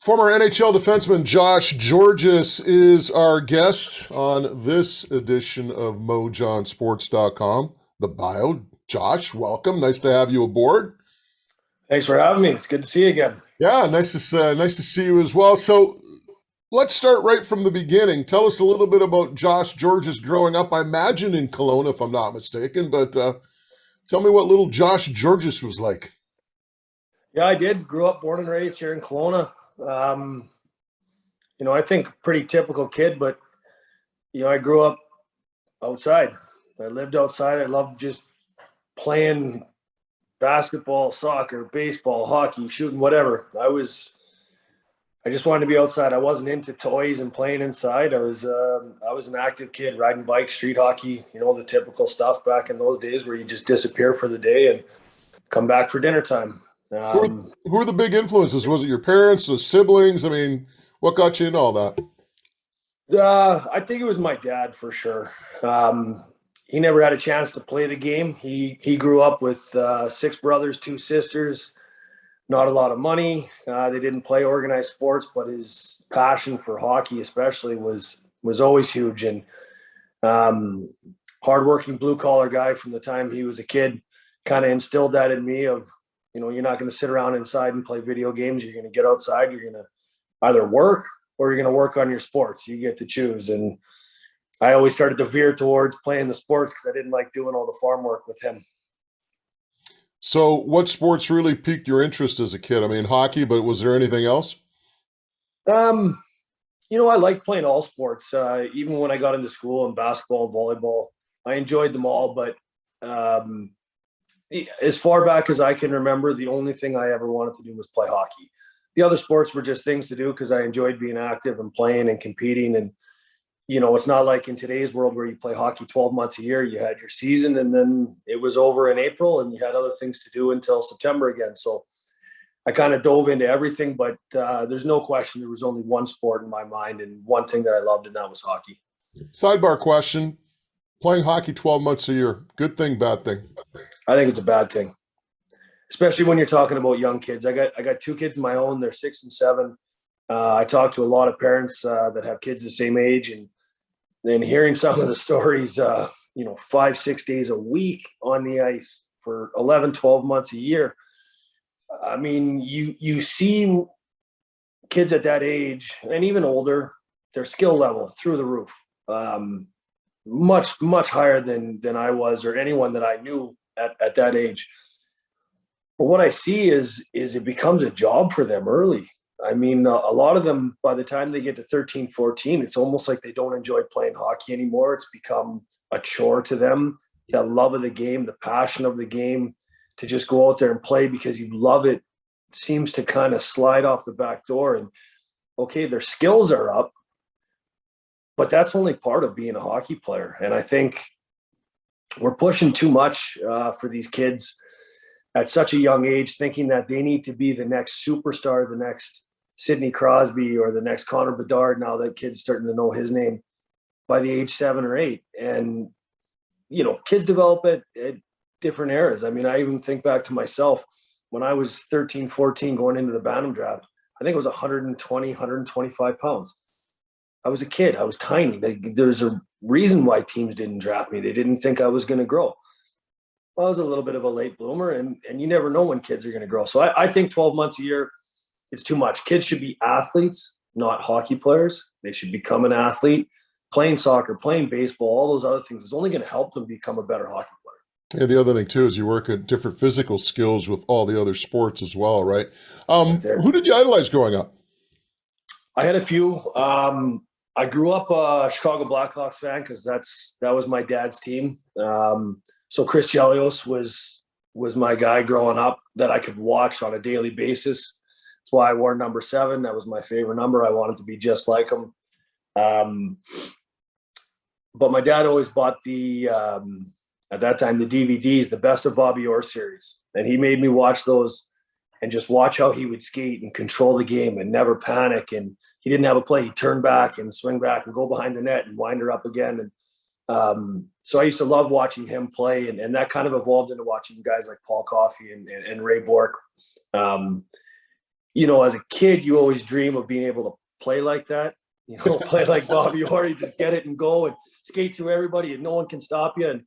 Former NHL defenseman Josh Gorges is our guest on this edition of mojonsports.com. The Bio. Josh, welcome. Nice to have you aboard. Thanks for having me. It's good to see you again. Yeah, nice to see you as well. So let's start right from the beginning. Tell us a little bit about Josh Gorges growing up. I imagine in Kelowna, if I'm not mistaken, but tell me what little Josh Gorges was like. Yeah, I did. Grew up, born and raised here in Kelowna. I think pretty typical kid, but I grew up outside. I lived outside. I loved just playing basketball, soccer, baseball, hockey, shooting, whatever. I just wanted to be outside. I wasn't into toys and playing inside. I was an active kid, riding bikes, street hockey, the typical stuff back in those days where you just disappear for the day and come back for dinner time. Who were the big influences? Was it your parents, the siblings? I mean, what got you into all that? I think it was my dad for sure. He never had a chance to play the game. He grew up with six brothers, two sisters, not a lot of money. They didn't play organized sports, but his passion for hockey, especially, was always huge. And hardworking blue collar guy from the time he was a kid, kind of instilled that in me of, you're not going to sit around inside and play video games. You're going to get outside. You're going to either work or you're going to work on your sports. You get to choose. And I always started to veer towards playing the sports because I didn't like doing all the farm work with him. So what sports really piqued your interest as a kid? I mean, hockey, but was there anything else? I liked playing all sports. Even when I got into school and basketball and volleyball, I enjoyed them all. But as far back as I can remember, the only thing I ever wanted to do was play hockey. The other sports were just things to do because I enjoyed being active and playing and competing. And, it's not like in today's world where you play hockey 12 months a year. You had your season and then it was over in April and you had other things to do until September again. So I kind of dove into everything, but there's no question there was only one sport in my mind and one thing that I loved, and that was hockey. Sidebar question. Playing hockey 12 months a year, good thing, bad thing? I think it's a bad thing, especially when you're talking about young kids. I got two kids of my own. They're 6 and 7. I talk to a lot of parents that have kids the same age, and hearing some of the stories, 5-6 days a week on the ice for 11, 12 months a year. I mean, you see kids at that age and even older, their skill level through the roof, much, much higher than I was or anyone that I knew at that age. But what I see is it becomes a job for them early. I mean, a lot of them, by the time they get to 13, 14, it's almost like they don't enjoy playing hockey anymore. It's become a chore to them. The love of the game, the passion of the game, to just go out there and play because you love it, seems to kind of slide off the back door. And okay, their skills are up, but that's only part of being a hockey player. And I think we're pushing too much for these kids at such a young age, thinking that they need to be the next superstar, the next Sidney Crosby or the next Connor Bedard. Now that kid's starting to know his name by the age 7 or 8. And, kids develop at different eras. I mean, I even think back to myself when I was 13, 14 going into the Bantam draft. I think it was 120, 125 pounds. I was a kid. I was tiny. There's a reason why teams didn't draft me. They didn't think I was going to grow. Well, I was a little bit of a late bloomer, and you never know when kids are going to grow. So I think 12 months a year is too much. Kids should be athletes, not hockey players. They should become an athlete. Playing soccer, playing baseball, all those other things is only going to help them become a better hockey player. Yeah, the other thing too is you work at different physical skills with all the other sports as well, right? That's it. Who did you idolize growing up? I had a few. I grew up a Chicago Blackhawks fan because that was my dad's team. So Chris Chelios was my guy growing up that I could watch on a daily basis. That's why I wore number 7. That was my favorite number. I wanted to be just like him. But my dad always bought at that time, the DVDs, the Best of Bobby Orr series. And he made me watch those and just watch how he would skate and control the game and never panic. And he didn't have a play. He'd turn back and swing back and go behind the net and wind her up again. And so I used to love watching him play. And that kind of evolved into watching guys like Paul Coffey and Ray Bourque. as a kid, you always dream of being able to play like that. Play like Bobby Orr, you just get it and go and skate through everybody and no one can stop you. And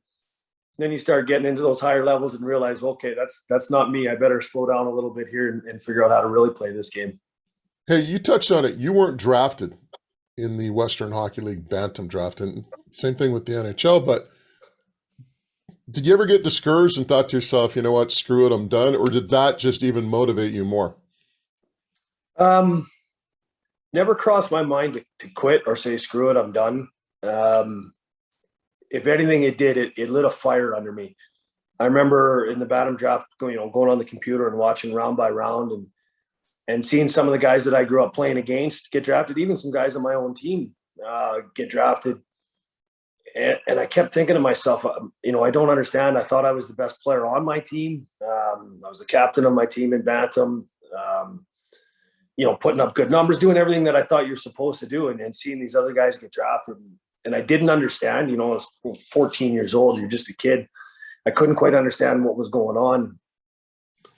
then you start getting into those higher levels and realize, okay, that's not me. I better slow down a little bit here and figure out how to really play this game. Hey, you touched on it. You weren't drafted in the Western Hockey League Bantam draft, and same thing with the NHL. But did you ever get discouraged and thought to yourself, you know what, screw it, I'm done? Or did that just even motivate you more? Never crossed my mind to quit or say, screw it, I'm done. If anything, it did. It lit a fire under me. I remember in the Bantam draft, going on the computer and watching round by round and seeing some of the guys that I grew up playing against get drafted, even some guys on my own team get drafted. And I kept thinking to myself, I don't understand. I thought I was the best player on my team. I was the captain of my team in Bantam, putting up good numbers, doing everything that I thought you're supposed to do, and seeing these other guys get drafted. And I didn't understand. I was 14 years old. You're just a kid. I couldn't quite understand what was going on.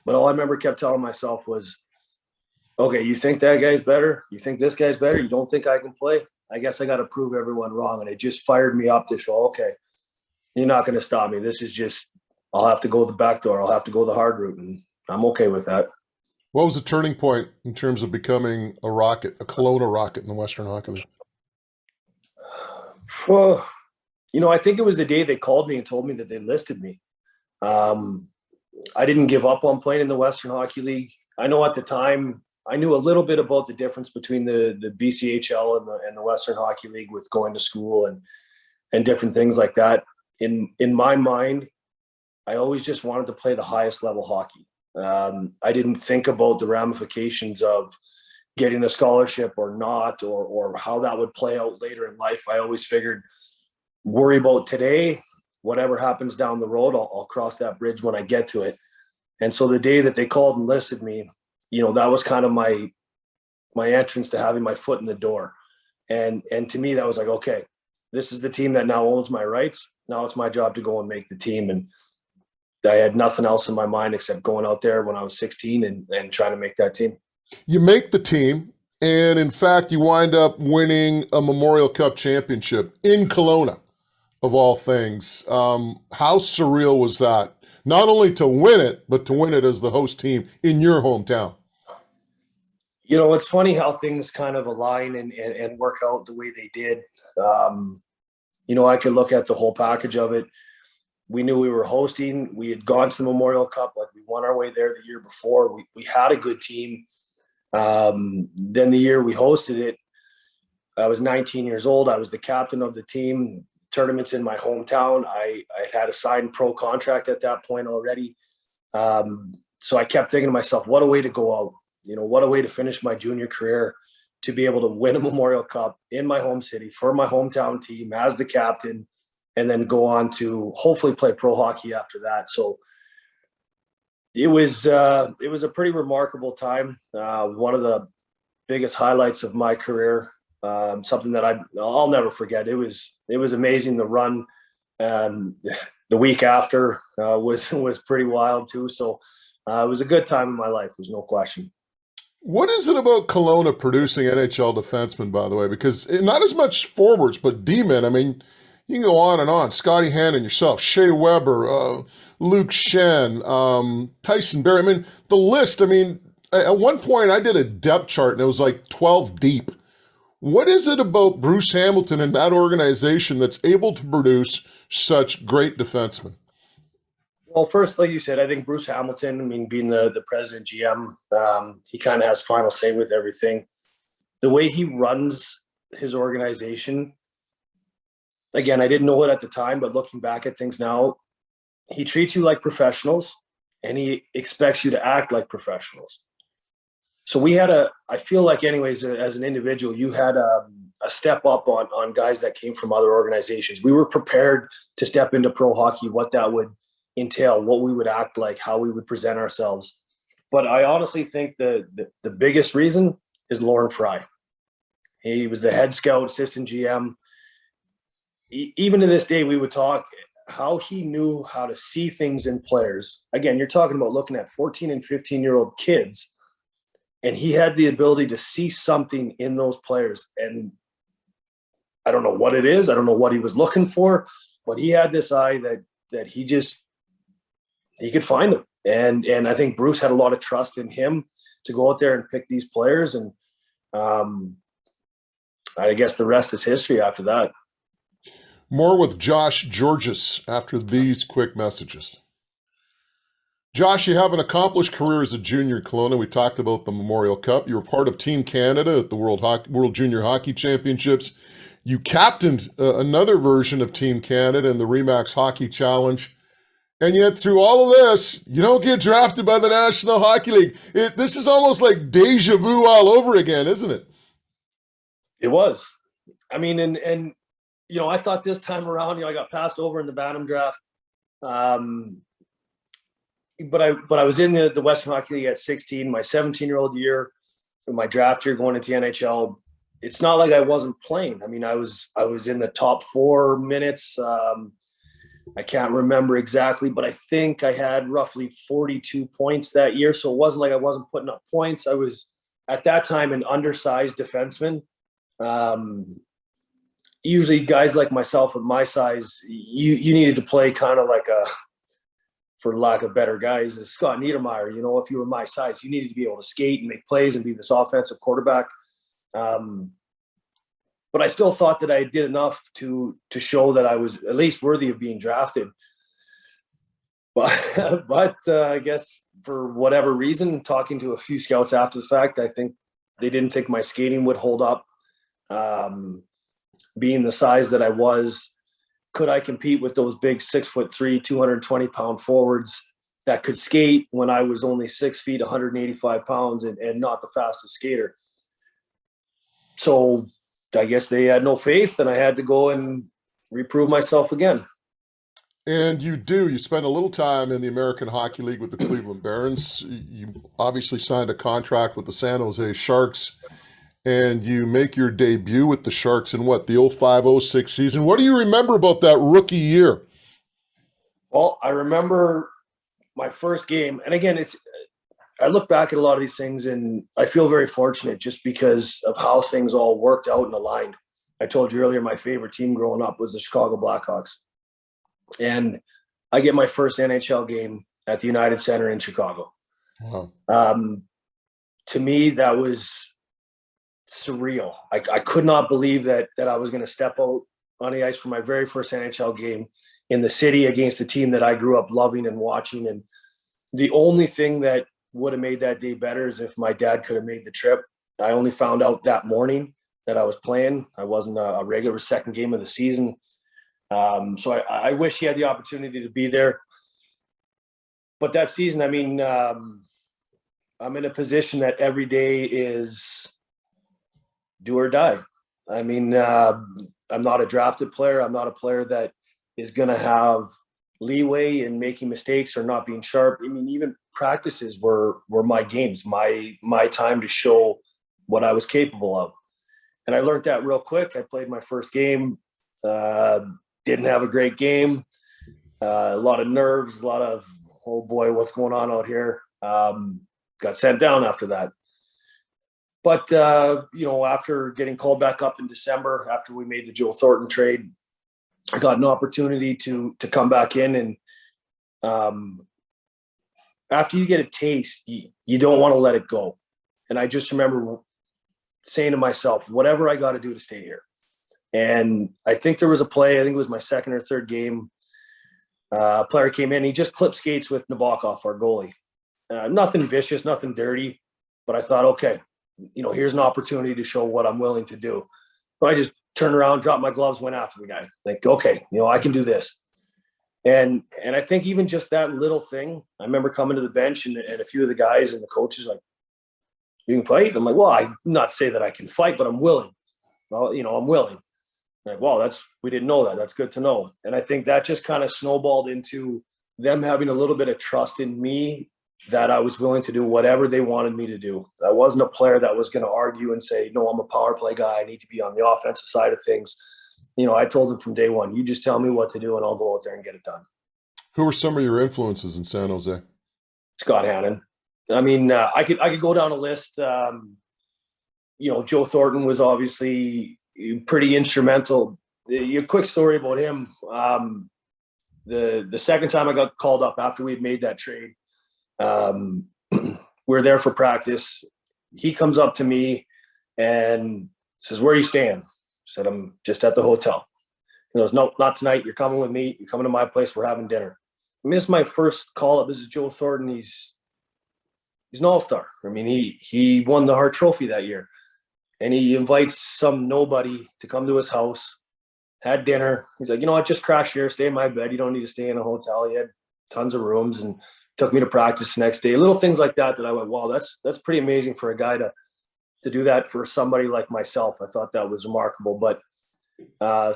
But all I remember kept telling myself was, okay, you think that guy's better? You think this guy's better? You don't think I can play? I guess I got to prove everyone wrong. And it just fired me up to show, okay, you're not going to stop me. This is just, I'll have to go the back door. I'll have to go the hard route. And I'm okay with that. What was the turning point in terms of becoming a Rocket, a Kelowna Rocket in the Western Hockey League? Well, I think it was the day they called me and told me that they listed me. I didn't give up on playing in the Western Hockey League. I know at the time I knew a little bit about the difference between the BCHL and the Western Hockey League with going to school and different things like that. In my mind, I always just wanted to play the highest level hockey. I didn't think about the ramifications of getting a scholarship or not, or how that would play out later in life. I always figured, worry about today, whatever happens down the road, I'll cross that bridge when I get to it. And so the day that they called and listed me, that was kind of my entrance to having my foot in the door. And to me, that was like, okay, this is the team that now owns my rights. Now it's my job to go and make the team. And I had nothing else in my mind except going out there when I was 16 and trying to make that team. You make the team, and in fact, you wind up winning a Memorial Cup championship in Kelowna, of all things. How surreal was that? Not only to win it, but to win it as the host team in your hometown. It's funny how things kind of align and work out the way they did. I could look at the whole package of it. We knew we were hosting. We had gone to the Memorial Cup. Like, we won our way there the year before. We had a good team. Then the year we hosted it, I was 19 years old. I was the captain of the team. Tournaments in my hometown. I had a signed pro contract at that point already. So I kept thinking to myself, what a way to go out. What a way to finish my junior career, to be able to win a Memorial Cup in my home city for my hometown team as the captain, and then go on to hopefully play pro hockey after that. So it was a pretty remarkable time. One of the biggest highlights of my career. Something that I'll never forget. It was amazing. The run, the week after was pretty wild too. So it was a good time in my life. There's no question. What is it about Kelowna producing NHL defensemen, by the way? Because not as much forwards, but D-men. I mean, you can go on and on. Scotty Hannon, yourself, Shea Weber, Luke Shen, Tyson Berry. I mean, the list. I mean, at one point I did a depth chart and it was like 12 deep. What is it about Bruce Hamilton and that organization that's able to produce such great defensemen? Well, first, like you said, I think Bruce Hamilton, being the president GM, he kind of has final say with everything. The way he runs his organization, again, I didn't know it at the time, but looking back at things now, he treats you like professionals and he expects you to act like professionals. So I feel like anyways, as an individual, you had a step up on guys that came from other organizations. We were prepared to step into pro hockey, what that would entail, what we would act like, how we would present ourselves. But I honestly think the biggest reason is Lauren Fry. He was the head scout, assistant GM. Even to this day, we would talk how he knew how to see things in players. Again, you're talking about looking at 14 and 15-year-old kids And he had the ability to see something in those players. And I don't know what it is. I don't know what he was looking for, but he had this eye that he could find them. And I think Bruce had a lot of trust in him to go out there and pick these players. And I guess the rest is history after that. More with Josh Gorges after these quick messages. Josh, you have an accomplished career as a junior in Kelowna. We talked about the Memorial Cup. You were part of Team Canada at the World Junior Hockey Championships. You captained another version of Team Canada in the Remax Hockey Challenge. And yet, through all of this, you don't get drafted by the National Hockey League. This is almost like deja vu all over again, isn't it? It was. I mean, and you know, I thought this time around, you know, I got passed over in the Bantam draft. But I was in the Western Hockey League at 16, my 17-year-old year, my draft year going into the NHL. It's not like I wasn't playing. I mean, I was in the top 4 minutes. I can't remember exactly, but I think I had roughly 42 points that year. So it wasn't like I wasn't putting up points. I was at that time an undersized defenseman. Usually guys like myself at my size, you needed to play kind of like for lack of better guys, is Scott Niedermayer. You know, if you were my size, you needed to be able to skate and make plays and be this offensive quarterback. But I still thought that I did enough to show that I was at least worthy of being drafted. But I guess for whatever reason, talking to a few scouts after the fact, I think they didn't think my skating would hold up. Being the size that I was, could I compete with those big 6'3", 220-pound forwards that could skate when I was only 6 feet, 185 pounds, and not the fastest skater? So I guess they had no faith, and I had to go and reprove myself again. And you do. You spent a little time in the American Hockey League with the Cleveland Barons. You obviously signed a contract with the San Jose Sharks, and you make your debut with the Sharks in what, the 05-06 season. What do you remember about that rookie year? Well, I remember my first game, and again, I look back at a lot of these things and I feel very fortunate just because of how things all worked out and aligned. I told you earlier, my favorite team growing up was the Chicago Blackhawks. And I get my first NHL game at the United Center in Chicago. Wow. To me, that was surreal. I could not believe that I was going to step out on the ice for my very first NHL game in the city against the team that I grew up loving and watching. And the only thing that would have made that day better is if my dad could have made the trip. I only found out that morning that I was playing. I wasn't a regular second game of the season. So I wish he had the opportunity to be there. But that season, I mean, I'm in a position that every day is do or die. I mean, I'm not a drafted player. I'm not a player that is going to have leeway in making mistakes or not being sharp. I mean, even practices were my games, my time to show what I was capable of. And I learned that real quick. I played my first game, didn't have a great game, a lot of nerves, a lot of, oh boy, what's going on out here? Got sent down after that. But, after getting called back up in December, after we made the Joe Thornton trade, I got an opportunity to come back in. And after you get a taste, you don't want to let it go. And I just remember saying to myself, whatever I got to do to stay here. And I think there was a play, I think it was my second or third game. A player came in, he just clipped skates with Nabokov, our goalie. Nothing vicious, nothing dirty. But I thought, okay, here's an opportunity to show what I'm willing to do. But I just turned around, dropped my gloves, went after the guy. Like, okay, I can do this. And I think even just that little thing, I remember coming to the bench and a few of the guys and the coaches like, you can fight? I'm like, well, I not say that I can fight, but I'm willing. Well, I'm willing. Like, wow, we didn't know that. That's good to know. And I think that just kind of snowballed into them having a little bit of trust in me that I was willing to do whatever they wanted me to do. I wasn't a player that was going to argue and say, no, I'm a power play guy. I need to be on the offensive side of things. I told them from day one, you just tell me what to do and I'll go out there and get it done. Who were some of your influences in San Jose? Scott Hannon. I mean, I could go down a list. Joe Thornton was obviously pretty instrumental. A quick story about him. The second time I got called up after we had made that trade, we were there for practice. He comes up to me and says, "Where are you staying?" I said, "I'm just at the hotel." He goes, "No, not tonight. You're coming with me. You're coming to my place. We're having dinner." I mean, this is my first call up. This is Joe Thornton. He's an all-star. I mean, he won the Hart Trophy that year. And he invites some nobody to come to his house, had dinner. He's like, "You know what, just crash here, stay in my bed. You don't need to stay in a hotel." He had tons of rooms and took me to practice the next day. Little things like that I went, wow, that's pretty amazing for a guy to do that for somebody like myself. I thought that was remarkable. But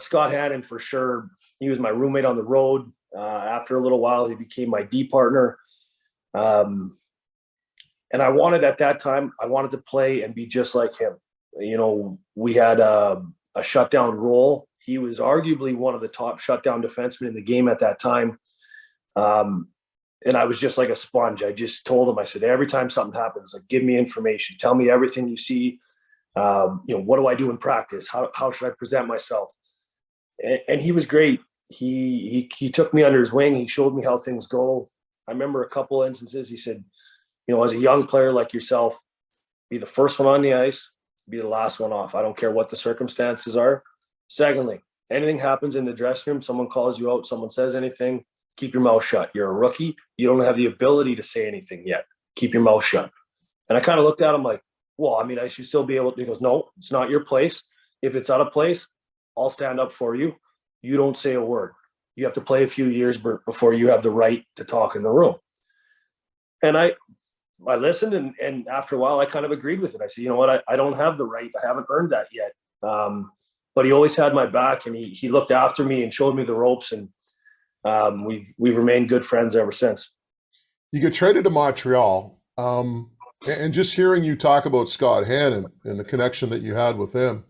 Scott Hannon, for sure, he was my roommate on the road. After a little while, he became my D partner. And I wanted at that time, I wanted to play and be just like him. We had a shutdown role. He was arguably one of the top shutdown defensemen in the game at that time. And I was just like a sponge. I just told him, I said, every time something happens, like, give me information, tell me everything you see. What do I do in practice? How should I present myself? And he was great. He took me under his wing. He showed me how things go. I remember a couple instances. He said, as a young player like yourself, be the first one on the ice, be the last one off. I don't care what the circumstances are. Secondly, anything happens in the dressing room, someone calls you out, someone says anything, keep your mouth shut. You're a rookie. You don't have the ability to say anything yet. Keep your mouth shut. And I kind of looked at him like, well, I mean, I should still be able to. He goes, no, it's not your place. If it's out of place, I'll stand up for you. You don't say a word. You have to play a few years before you have the right to talk in the room. And I listened, and after a while, I kind of agreed with it. I said, you know what, I don't have the right. I haven't earned that yet. But he always had my back, and he looked after me and showed me the ropes, and we've remained good friends ever since. You get traded to Montreal, and just hearing you talk about Scott Hannon and the connection that you had with him,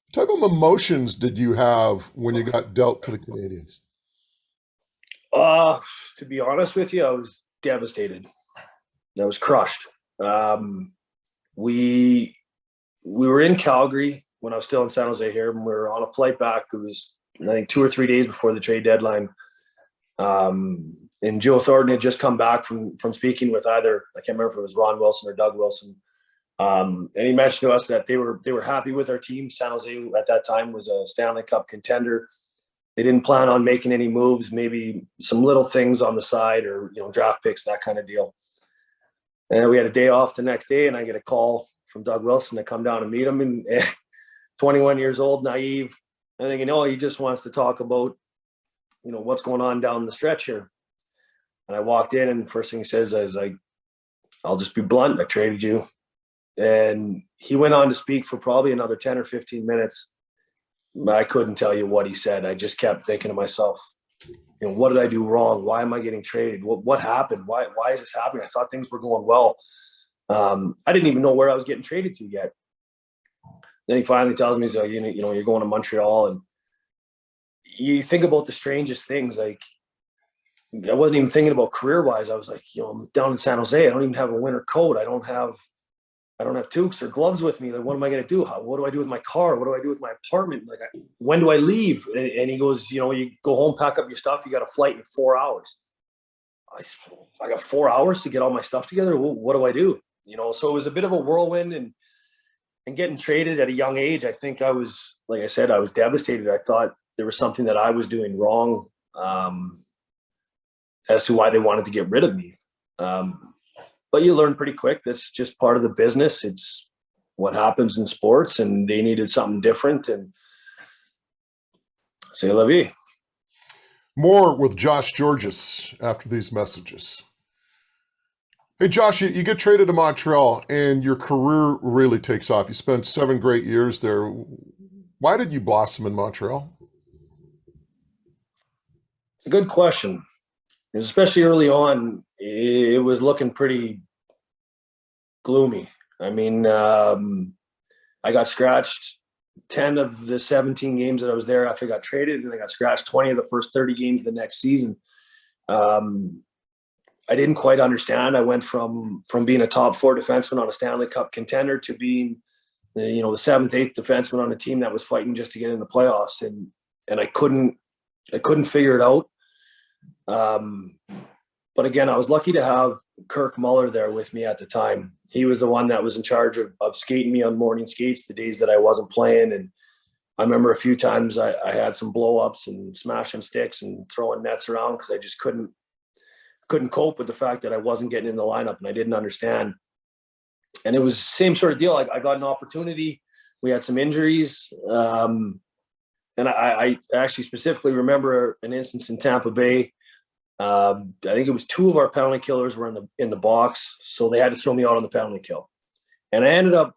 what type of emotions did you have when you got dealt to the Canadiens? To be honest with you, I was devastated. I was crushed. We were in Calgary when I was still in San Jose here, and we were on a flight back. It was, I think, 2 or 3 days before the trade deadline. And Joe Thornton had just come back from speaking with either, I can't remember if it was Ron Wilson or Doug Wilson. And he mentioned to us that they were happy with our team. San Jose at that time was a Stanley Cup contender. They didn't plan on making any moves, maybe some little things on the side or, draft picks, that kind of deal. And we had a day off the next day, and I get a call from Doug Wilson to come down and meet him. And 21 years old, naive. I think, he just wants to talk about, what's going on down the stretch here. And I walked in, and the first thing he says is like, "I'll just be blunt. I traded you." And he went on to speak for probably another 10 or 15 minutes. I couldn't tell you what he said. I just kept thinking to myself, what did I do wrong? Why am I getting traded? What happened? Why is this happening? I thought things were going well. I didn't even know where I was getting traded to yet. Then he finally tells me, he's like, you're going to Montreal. And you think about the strangest things. Like, I wasn't even thinking about career-wise. I was like, I'm down in San Jose. I don't even have a winter coat. I don't have toques or gloves with me. Like, what am I going to do? What do I do with my car? What do I do with my apartment? Like, when do I leave? And he goes, you go home, pack up your stuff. You got a flight in 4 hours. I got 4 hours to get all my stuff together. What do I do? So it was a bit of a whirlwind, and getting traded at a young age. I think I was, like I said, I was devastated. I thought there was something that I was doing wrong as to why they wanted to get rid of me. But you learn pretty quick. That's just part of the business. It's what happens in sports, and they needed something different. And c'est la vie. More with Josh Gorges after these messages. Hey, Josh, you get traded to Montreal, and your career really takes off. You spent 7 great years there. Why did you blossom in Montreal? It's a good question. Especially early on, it was looking pretty gloomy. I mean, I got scratched 10 of the 17 games that I was there after I got traded, and I got scratched 20 of the first 30 games the next season. I didn't quite understand. I went from being a top 4 defenseman on a Stanley Cup contender to being the 7th, 8th defenseman on a team that was fighting just to get in the playoffs, and I couldn't figure it out. But again, I was lucky to have Kirk Muller there with me at the time. He was the one that was in charge of skating me on morning skates the days that I wasn't playing. And I remember a few times I had some blow-ups and smashing sticks and throwing nets around because I just couldn't cope with the fact that I wasn't getting in the lineup and I didn't understand. And it was the same sort of deal. I got an opportunity. We had some injuries. And I actually specifically remember an instance in Tampa Bay. I think it was 2 of our penalty killers were in the box, so they had to throw me out on the penalty kill. And I ended up,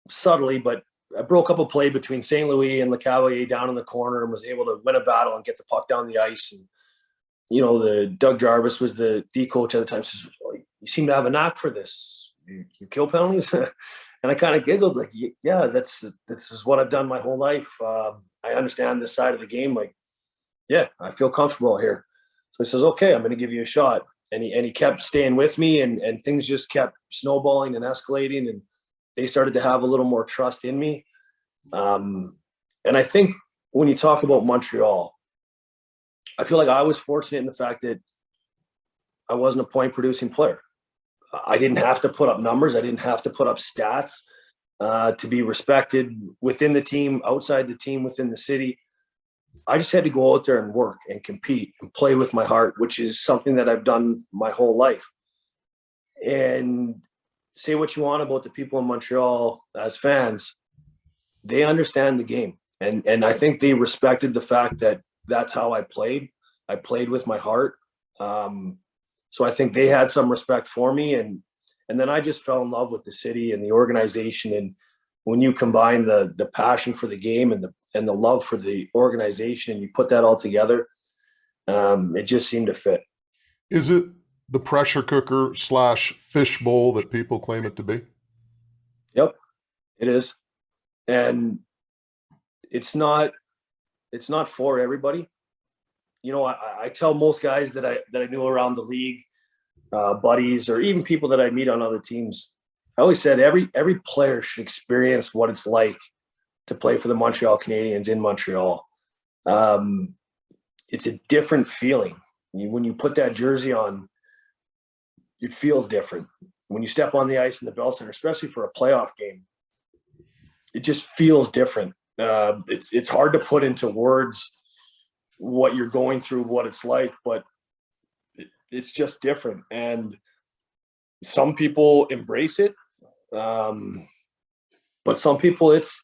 subtly, but I broke up a play between St. Louis and Le Cavalier down in the corner and was able to win a battle and get the puck down the ice. And the Doug Jarvis was the D coach at the time. Says, well, "You seem to have a knack for this. You kill penalties." And I kind of giggled, like, "Yeah, this is what I've done my whole life. I understand this side of the game. Like, yeah, I feel comfortable here." So he says, "Okay, I'm going to give you a shot." And he kept staying with me, and things just kept snowballing and escalating, and they started to have a little more trust in me. And I think when you talk about Montreal, I feel like I was fortunate in the fact that I wasn't a point-producing player. I didn't have to put up numbers. I didn't have to put up stats to be respected within the team, outside the team, within the city. I just had to go out there and work and compete and play with my heart, which is something that I've done my whole life. And say what you want about the people in Montreal as fans, they understand the game. And I think they respected the fact that that's how I played. I played with my heart. So I think they had some respect for me. And then I just fell in love with the city and the organization. And when you combine the passion for the game and the love for the organization, and you put that all together, it just seemed to fit. Is it the pressure cooker / fish bowl that people claim it to be? Yep, it is. And it's not for everybody. I tell most guys that I knew around the league, buddies, or even people that I meet on other teams, I always said every player should experience what it's like to play for the Montreal Canadiens in Montreal. It's a different feeling. When you put that jersey on, it feels different. When you step on the ice in the Bell Center, especially for a playoff game, it just feels different. It's hard to put into words what you're going through, what it's like, but it's just different. And some people embrace it, but some people it's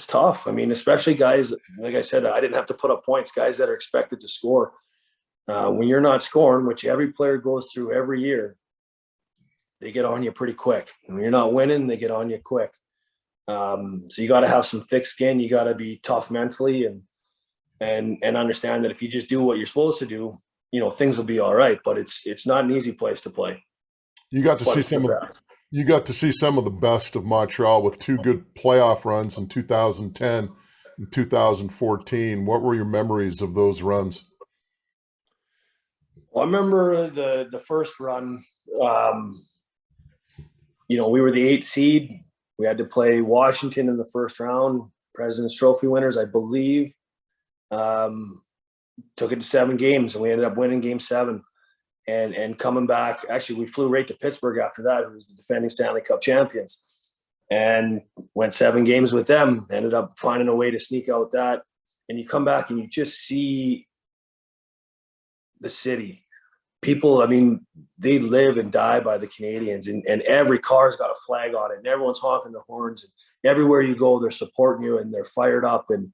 tough. I mean, especially guys, like I said, I didn't have to put up points. Guys that are expected to score, when you're not scoring, which every player goes through every year, they get on you pretty quick. And when you're not winning, they get on you quick. So you got to have some thick skin. You got to be tough mentally and understand that if you just do what you're supposed to do, things will be all right. But it's not an easy place to play. You got to see some of the best of Montreal with 2 good playoff runs in 2010 and 2014. What were your memories of those runs? Well, I remember the first run. We were the 8th seed. We had to play Washington in the first round, President's Trophy winners, I believe. Took it to 7 games, and we ended up winning Game 7. And coming back, actually, we flew right to Pittsburgh after that, who was the defending Stanley Cup champions, and went 7 games with them. Ended up finding a way to sneak out that. And you come back and you just see the city. People, I mean, they live and die by the Canadians, and every car's got a flag on it, and everyone's honking their horns. And everywhere you go, they're supporting you, and they're fired up. And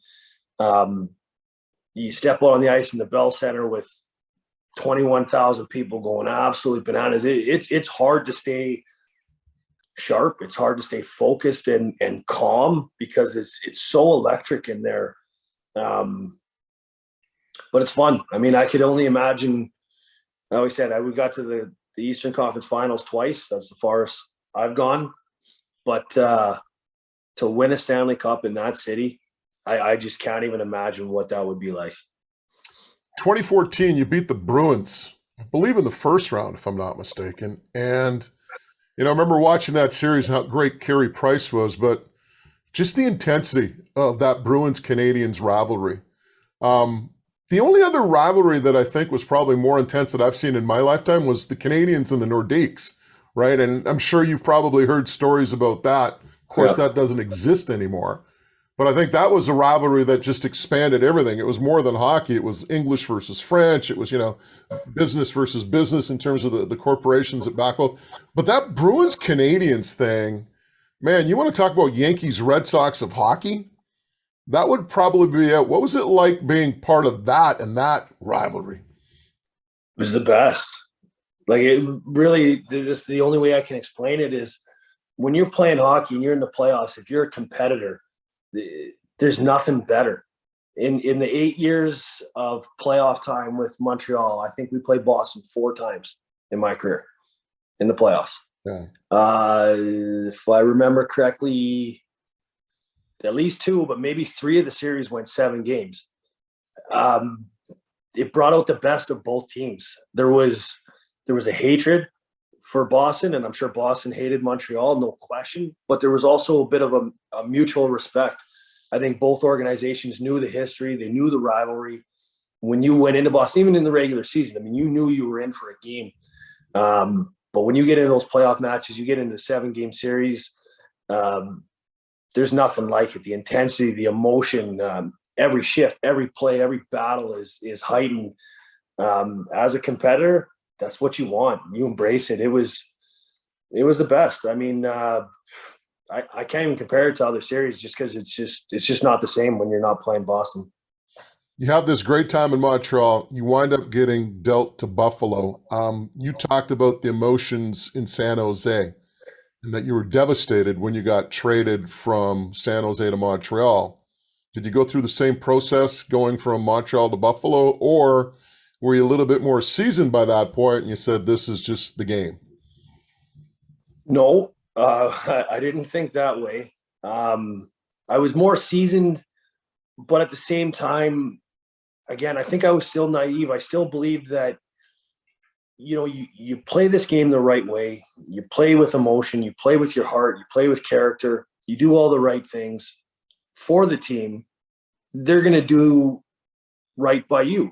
you step out on the ice in the Bell Center with 21,000 people going absolutely bananas. It's hard to stay sharp. It's hard to stay focused and calm because it's so electric in there. But it's fun. I mean, I could only imagine. I always said we got to the Eastern Conference Finals twice. That's the farthest I've gone. But to win a Stanley Cup in that city, I just can't even imagine what that would be like. 2014, you beat the Bruins I believe in the first round, if I'm not mistaken. And, I remember watching that series and how great Carey Price was, but just the intensity of that Bruins Canadiens rivalry. Um, the only other rivalry that I think was probably more intense that I've seen in my lifetime was the Canadiens and the Nordiques, right? And I'm sure you've probably heard stories about that. Of course, Yeah. that doesn't exist anymore. But I think that was a rivalry that just expanded everything. It was more than hockey. It was English versus French. It was, business versus business in terms of the corporations that back both. But that Bruins Canadiens thing, man, you want to talk about Yankees Red Sox of hockey? That would probably be it. What was it like being part of that and that rivalry? It was the best. Like, it really, this, the only way I can explain it is when you're playing hockey and you're in the playoffs, if you're a competitor, there's nothing better. In the 8 years of playoff time with Montreal, I think we played Boston 4 times in my career in the playoffs. Yeah. If I remember correctly, at least 2, but maybe 3 of the series went 7 games. It brought out the best of both teams. There was a hatred for Boston, and I'm sure Boston hated Montreal, no question. But there was also a bit of a mutual respect. I think both organizations knew the history, they knew the rivalry. When you went into Boston, even in the regular season, I mean, you knew you were in for a game. But when you get into those playoff matches, you get into 7-game series. There's nothing like it. The intensity, the emotion, every shift, every play, every battle is heightened. As a competitor, that's what you want. You embrace it. It was the best. I mean, I can't even compare it to other series just because it's just not the same when you're not playing Boston. You have this great time in Montreal. You wind up getting dealt to Buffalo. You talked about the emotions in San Jose and that you were devastated when you got traded from San Jose to Montreal. Did you go through the same process going from Montreal to Buffalo, or were you a little bit more seasoned by that point and you said, this is just the game? No, I didn't think that way. I was more seasoned, but at the same time, again, I think I was still naive. I still believed that, you play this game the right way. You play with emotion. You play with your heart. You play with character. You do all the right things for the team. They're going to do right by you.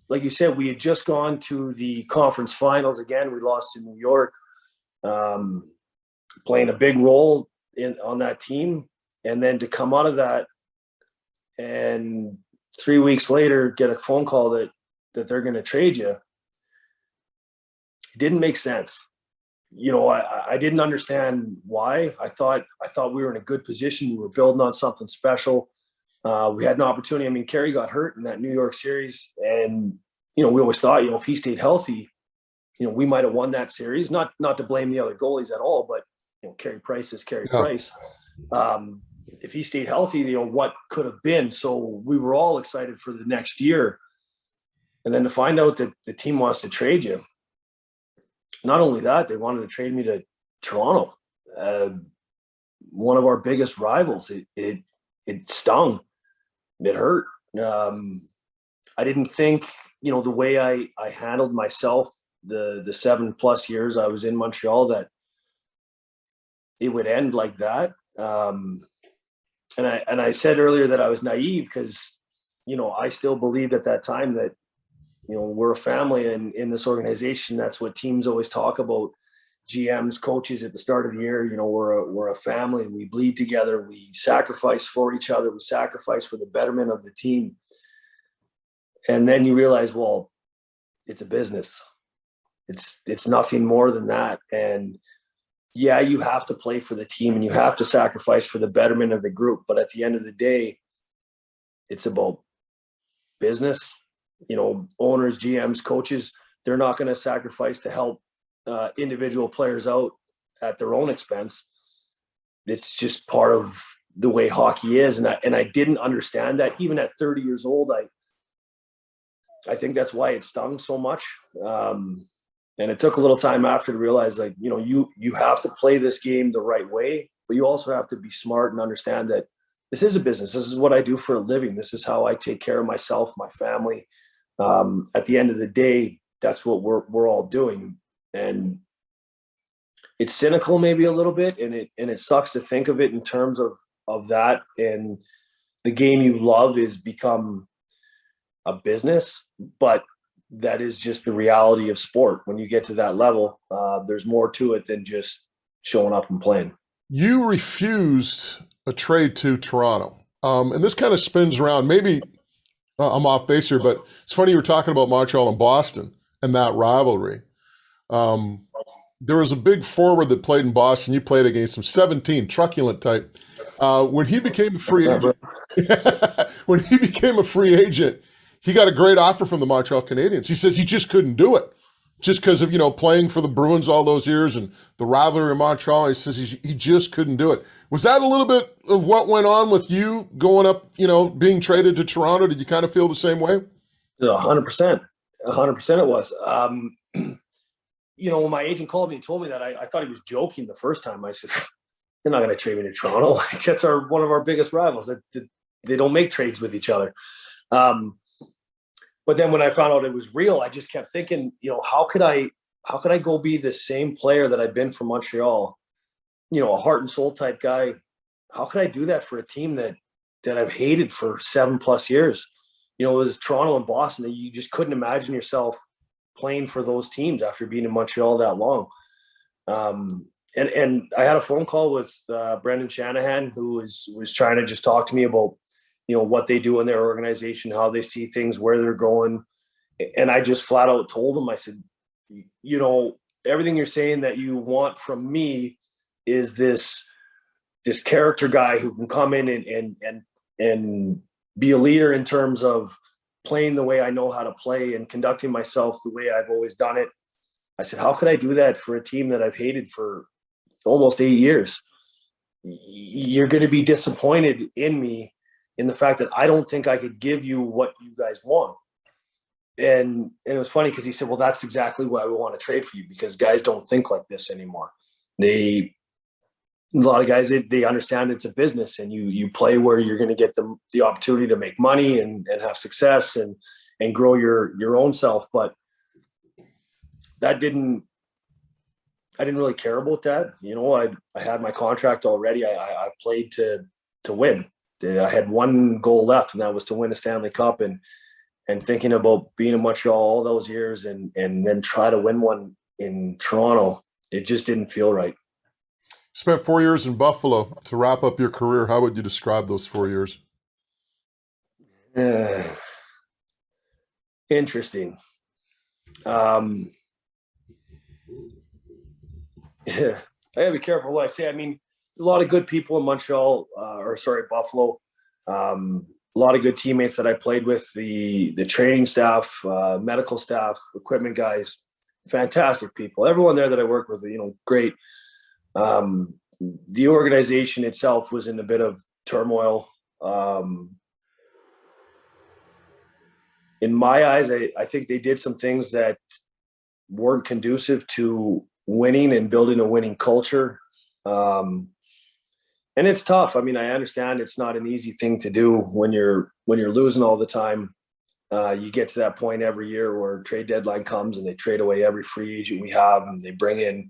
Like you said, we had just gone to the conference finals again. We lost to New York, playing a big role on that team. And then to come out of that and 3 weeks later get a phone call that they're going to trade you, it didn't make sense. I didn't understand why. I thought we were in a good position. We were building on something special. We had an opportunity. I mean, Carey got hurt in that New York series, and we always thought, if he stayed healthy, we might have won that series. Not to blame the other goalies at all, but Carey Price is Carey Price. If he stayed healthy, what could have been. So we were all excited for the next year, and then to find out that the team wants to trade you. Not only that, they wanted to trade me to Toronto, one of our biggest rivals. It stung. It hurt. I didn't think, the way I handled myself the 7+ years I was in Montreal, that it would end like that. And I said earlier that I was naive because, I still believed at that time that, we're a family, and in this organization, that's what teams always talk about. GMs, coaches at the start of the year, we're a family. We bleed together. We sacrifice for each other. We sacrifice for the betterment of the team. And then you realize, well, it's a business. It's nothing more than that. And yeah, you have to play for the team and you have to sacrifice for the betterment of the group. But at the end of the day, it's about business. Owners, GMs, coaches, they're not going to sacrifice to help individual players out at their own expense. It's just part of the way hockey is. And I didn't understand that even at 30 years old. I think that's why it stung so much. And it took a little time after to realize, you have to play this game the right way, but you also have to be smart and understand that this is a business. This is what I do for a living. This is how I take care of myself, my family. At the end of the day, that's what we're all doing. And it's cynical maybe a little bit, and it sucks to think of it in terms of that. And the game you love is become a business, but that is just the reality of sport. When you get to that level, there's more to it than just showing up and playing. You refused a trade to Toronto. And this kind of spins around. Maybe I'm off base here, but it's funny you were talking about Montreal and Boston and that rivalry. There was a big forward that played in Boston. You played against him, 17, truculent type. When he became a free agent, he got a great offer from the Montreal Canadiens. He says he just couldn't do it, just because of playing for the Bruins all those years and the rivalry in Montreal. He says he just couldn't do it. Was that a little bit of what went on with you going up, being traded to Toronto? Did you kind of feel the same way? 100%. 100% it was. When my agent called me and told me that, I thought he was joking the first time. I said, they're not going to trade me to Toronto. That's one of our biggest rivals. They don't make trades with each other. But then when I found out it was real, I just kept thinking, how could I go be the same player that I've been for Montreal, a heart and soul type guy? How could I do that for a team that I've hated for 7+ years? It was Toronto and Boston that you just couldn't imagine yourself playing for those teams after being in Montreal that long. And I had a phone call with Brendan Shanahan, who was trying to just talk to me about, what they do in their organization, how they see things, where they're going. And I just flat out told him, I said, everything you're saying that you want from me is this character guy who can come in and be a leader in terms of playing the way I know how to play and conducting myself the way I've always done it. I said, how could I do that for a team that I've hated for almost 8 years? You're going to be disappointed in me in the fact that I don't think I could give you what you guys want. And it was funny because he said, well, that's exactly why we want to trade for you, because guys don't think like this anymore. A lot of guys, they understand it's a business, and you play where you're going to get the opportunity to make money and have success and grow your own self. But I didn't really care about that. I had my contract already. I played to win. I had one goal left, and that was to win a Stanley Cup. And thinking about being in Montreal all those years and then try to win one in Toronto, it just didn't feel right. Spent 4 years in Buffalo to wrap up your career. How would you describe those 4 years? Interesting. I gotta be careful what I say. I mean, a lot of good people in Buffalo. A lot of good teammates that I played with, the training staff, medical staff, equipment guys, fantastic people. Everyone there that I worked with, great. The organization itself was in a bit of turmoil. In my eyes, I think they did some things that weren't conducive to winning and building a winning culture. And it's tough. I mean, I understand it's not an easy thing to do when you're losing all the time. You get to that point every year where trade deadline comes and they trade away every free agent we have, and they bring in,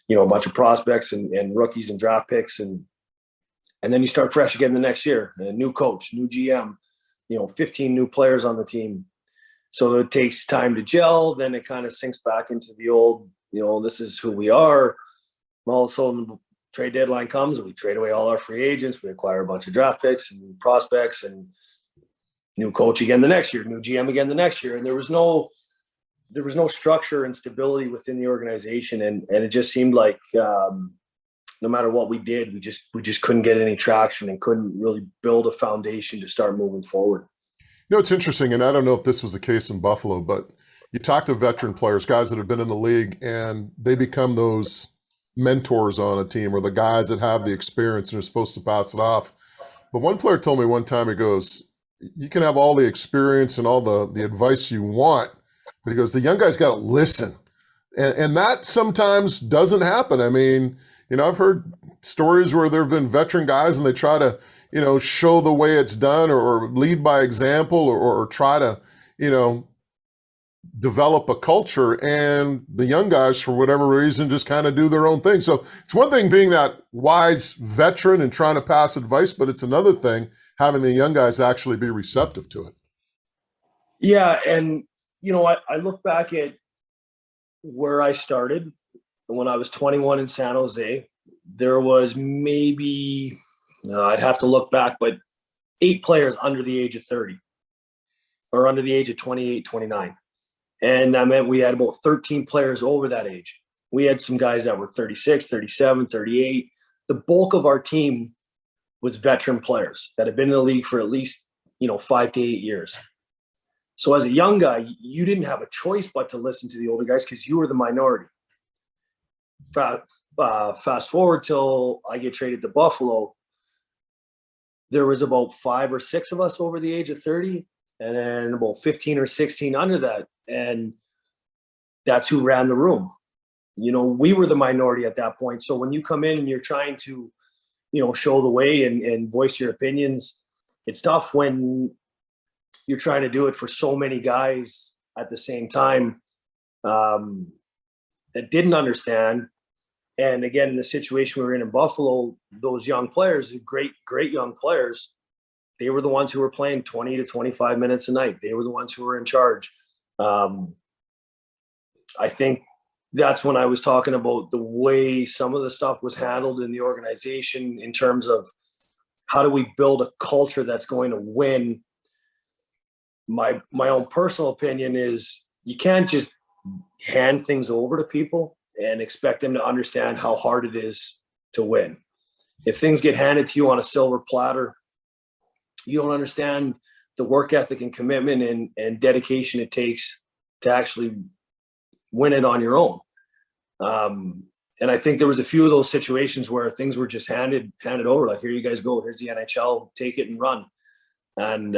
a bunch of prospects and rookies and draft picks, and then you start fresh again the next year. A new coach, new GM, 15 new players on the team. So it takes time to gel. Then it kind of sinks back into the old, this is who we are. All of a sudden, trade deadline comes and we trade away all our free agents. We acquire a bunch of draft picks and prospects, and new coach again the next year, new GM again the next year. And there was no structure and stability within the organization. And it just seemed like no matter what we did, we just couldn't get any traction and couldn't really build a foundation to start moving forward. It's interesting, and I don't know if this was the case in Buffalo, but you talk to veteran players, guys that have been in the league, and they become those mentors on a team, or the guys that have the experience and are supposed to pass it off. But one player told me one time, he goes, you can have all the experience and all the advice you want, but he goes, the young guys got to listen. And that sometimes doesn't happen. I mean, I've heard stories where there have been veteran guys and they try to, show the way it's done or lead by example or try to, develop a culture, and the young guys, for whatever reason, just kind of do their own thing. So it's one thing being that wise veteran and trying to pass advice, but it's another thing having the young guys actually be receptive to it. Yeah, and I look back at where I started when I was 21 in San Jose. There was maybe, I'd have to look back, but 8 players under the age of 30 or under the age of 28, 29. And that meant we had about 13 players over that age. We had some guys that were 36, 37, 38. The bulk of our team was veteran players that had been in the league for at least, 5 to 8 years. So as a young guy, you didn't have a choice but to listen to the older guys because you were the minority. Fast forward till I get traded to Buffalo, there was about 5 or 6 of us over the age of 30, and then about 15 or 16 under that. And that's who ran the room. We were the minority at that point. So when you come in and you're trying to, show the way and voice your opinions, it's tough when you're trying to do it for so many guys at the same time that didn't understand. And again, in the situation we were in Buffalo, those young players, great young players, they were the ones who were playing 20 to 25 minutes a night. They were the ones who were in charge. I think that's when I was talking about the way some of the stuff was handled in the organization in terms of how do we build a culture that's going to win. My own personal opinion is you can't just hand things over to people and expect them to understand how hard it is to win. If things get handed to you on a silver platter, you don't understand the work ethic and commitment and dedication it takes to actually win it on your own. And I think there was a few of those situations where things were just handed over, like, here you guys go, here's the NHL, take it and run. And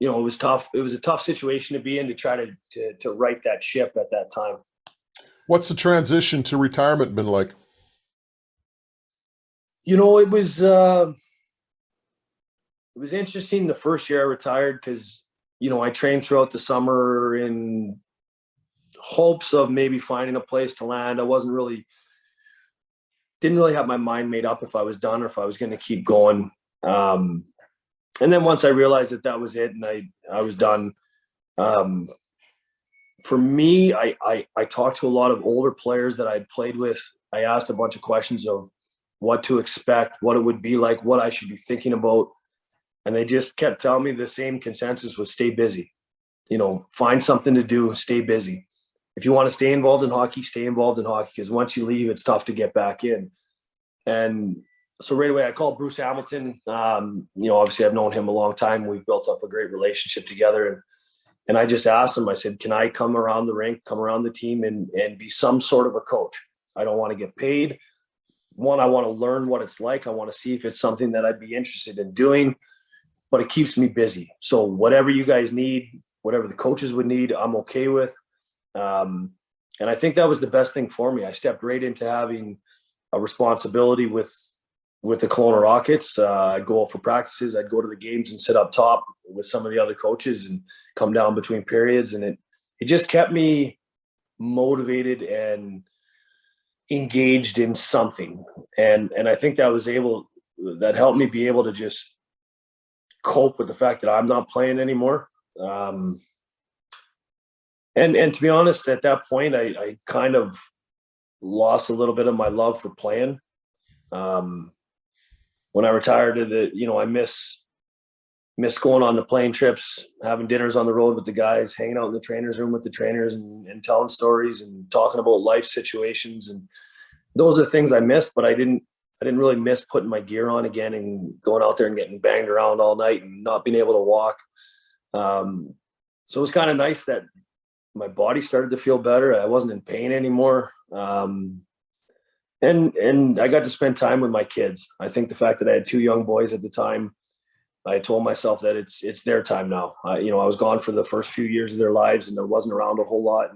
it was tough. It was a tough situation to be in to try to right that ship at that time. What's the transition to retirement been like? It was interesting the first year I retired because, I trained throughout the summer in hopes of maybe finding a place to land. I didn't really have my mind made up if I was done or if I was going to keep going. And then once I realized that was it and I was done, for me, I talked to a lot of older players that I'd played with. I asked a bunch of questions of what to expect, what it would be like, what I should be thinking about. And they just kept telling me the same consensus was stay busy, find something to do, stay busy. If you want to stay involved in hockey, stay involved in hockey, because once you leave, it's tough to get back in. And so right away I called Bruce Hamilton. Obviously I've known him a long time. We've built up a great relationship together. And I just asked him, I said, can I come around the rink, come around the team and be some sort of a coach? I don't want to get paid. One, I want to learn what it's like. I want to see if it's something that I'd be interested in doing, but it keeps me busy. So whatever you guys need, whatever the coaches would need, I'm okay with. And I think that was the best thing for me. I stepped right into having a responsibility with the Kelowna Rockets. I'd go out for practices. I'd go to the games and sit up top with some of the other coaches and come down between periods. And it just kept me motivated and engaged in something. And I think that helped me be able to just cope with the fact that I'm not playing anymore. And to be honest, at that point, I kind of lost a little bit of my love for playing. When I retired, I miss going on the plane trips, having dinners on the road with the guys, hanging out in the trainer's room with the trainers and telling stories and talking about life situations. And those are things I missed, but I didn't really miss putting my gear on again and going out there and getting banged around all night and not being able to walk. So it was kind of nice that my body started to feel better. I wasn't in pain anymore. And I got to spend time with my kids. I think the fact that I had 2 young boys at the time, I told myself that it's their time now. I was gone for the first few years of their lives and I wasn't around a whole lot.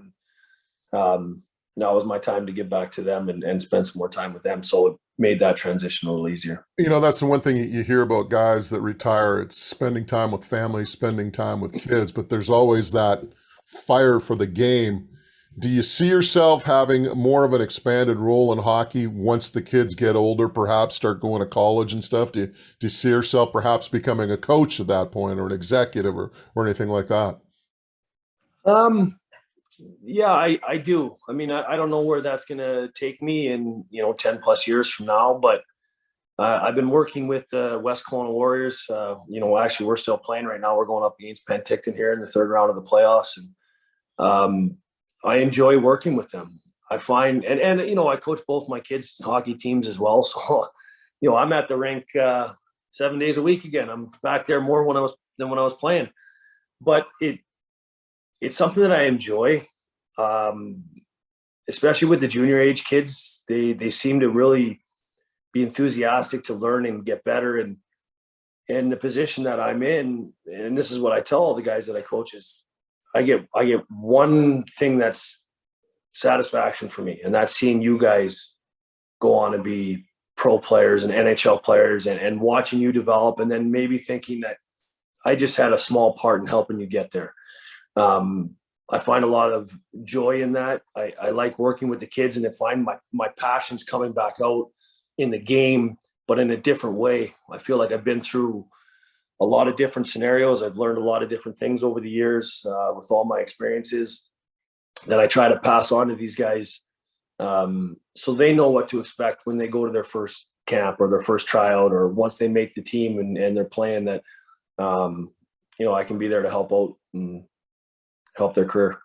And, now was my time to give back to them and spend some more time with them. So it made that transition a little easier. That's the one thing you hear about guys that retire. It's spending time with family, spending time with kids, but there's always that fire for the game. Do you see yourself having more of an expanded role in hockey once the kids get older, perhaps start going to college and stuff? Do you see yourself perhaps becoming a coach at that point, or an executive, or anything like that? Yeah, I do. I mean, I don't know where that's going to take me in, 10 plus years from now, but I've been working with the West Kelowna Warriors. Actually, we're still playing right now. We're going up against Penticton here in the third round of the playoffs. And I enjoy working with them. I find, and I coach both my kids' hockey teams as well. So, I'm at the rink 7 days a week again. I'm back there more than when I was playing. But it's something that I enjoy, especially with the junior age kids. They seem to really be enthusiastic to learn and get better. And the position that I'm in, and this is what I tell all the guys that I coach, is I get one thing that's satisfaction for me, and that's seeing you guys go on and be pro players and NHL players, and watching you develop, and then maybe thinking that I just had a small part in helping you get there. I find a lot of joy in that. I like working with the kids, and I find my passions coming back out in the game, but in a different way. I feel like I've been through a lot of different scenarios. I've learned a lot of different things over the years with all my experiences that I try to pass on to these guys, so they know what to expect when they go to their first camp or their first tryout, or once they make the team and they're playing, that I can be there to help out and help their career.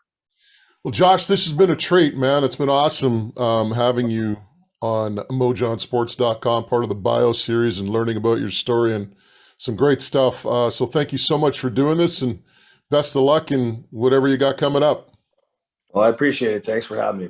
Well, Josh, this has been a treat, man. It's been awesome having you on mojonsports.com, part of the bio series, and learning about your story and some great stuff. So thank you so much for doing this, and best of luck in whatever you got coming up. Well, I appreciate it. Thanks for having me.